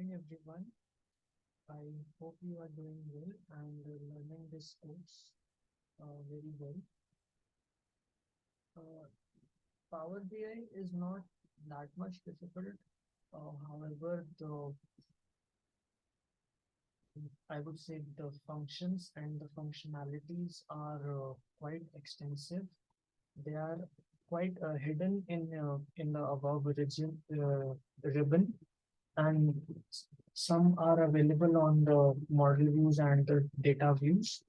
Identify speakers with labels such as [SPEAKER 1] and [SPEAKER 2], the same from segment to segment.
[SPEAKER 1] morning, everyone. I hope you are doing well and learning this course very well. Uh, Power BI is not that much difficult. However, I would say the functions and the functionalities are quite extensive. They are quite hidden in the above ribbon, and some are available on the model views and the data views.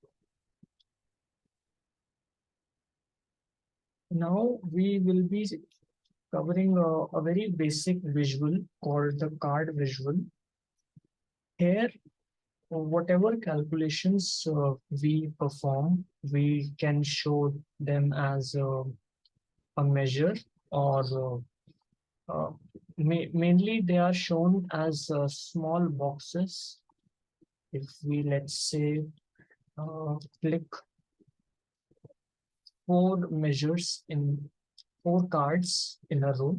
[SPEAKER 1] Now we will be covering a very basic visual called the card visual. Here, whatever calculations we perform, we can show them as a measure, or mainly they are shown as small boxes. If we, let's say, click four measures in four cards in a row.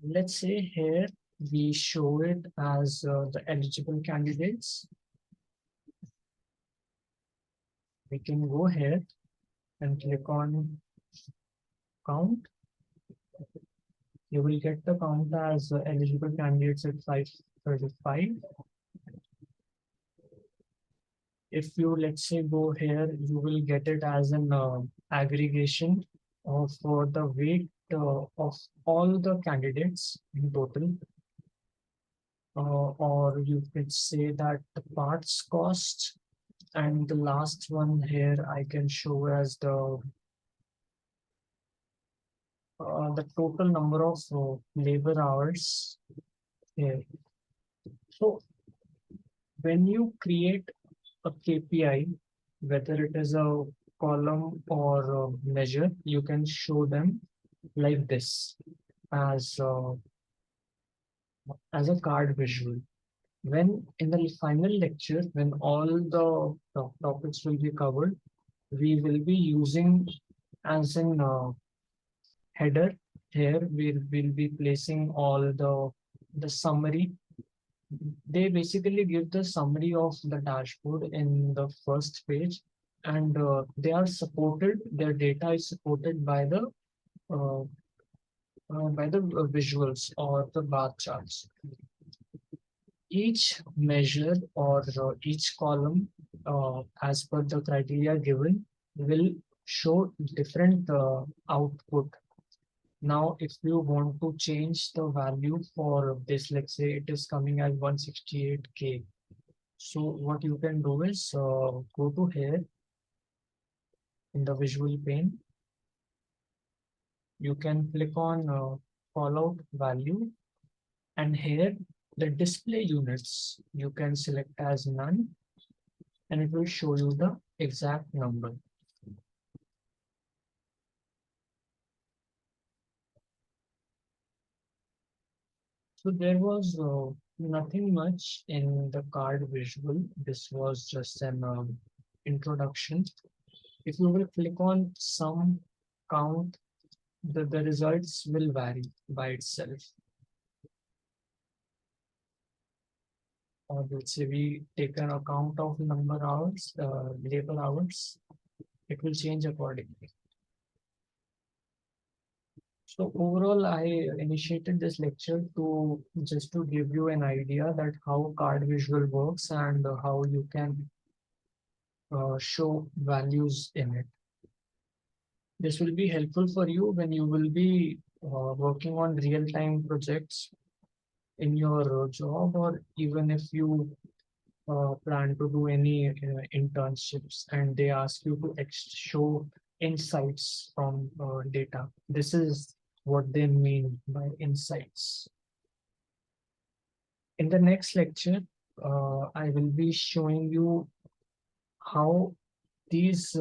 [SPEAKER 1] Let's say here we show it as the eligible candidates. We can go here and click on count. You will get the count as eligible candidates at 535. If you, let's say, go here, you will get it as an aggregation of the weight of all the candidates in total. Or you could say that the parts cost, and the last one here I can show as the total number of labor hours here. So when you create a KPI, whether it is a column or a measure, you can show them like this as a card visual. When in the final lecture, when all the topics will be covered, we will be using as an header. Here we'll be placing all the summary. They basically give the summary of the dashboard in the first page, and they are supported. Their data is supported uh, by the visuals or the bar charts. Each measure or each column, as per the criteria given, will show different output. Now, if you want to change the value for this, let's say it is coming at 168K. So what you can do is go to here in the visual pane. You can click on call out value, and here the display units you can select as none, and it will show you the exact number. So there was nothing much in the card visual. This was just an introduction. If you will click on sum, count, the results will vary by itself. Or let's say we take an account of number hours, labor hours, it will change accordingly. So overall, I initiated this lecture to just to give you an idea that how card visual works and how you can show values in it. This will be helpful for you when you will be working on real-time projects in your job, or even if you plan to do any internships and they ask you to show insights from data. This is what they mean by insights. In the next lecture, I will be showing you how these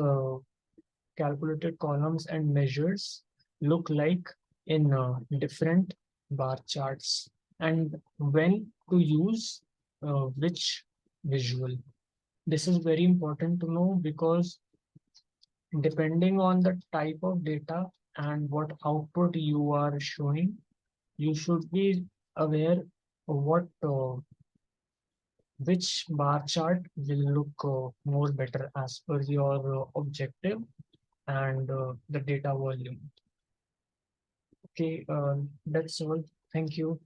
[SPEAKER 1] calculated columns and measures look like in different bar charts, and when to use which visual. This is very important to know because depending on the type of data and what output you are showing, you should be aware of what which bar chart will look more better as per your objective and the data volume. Okay, that's all. Thank you.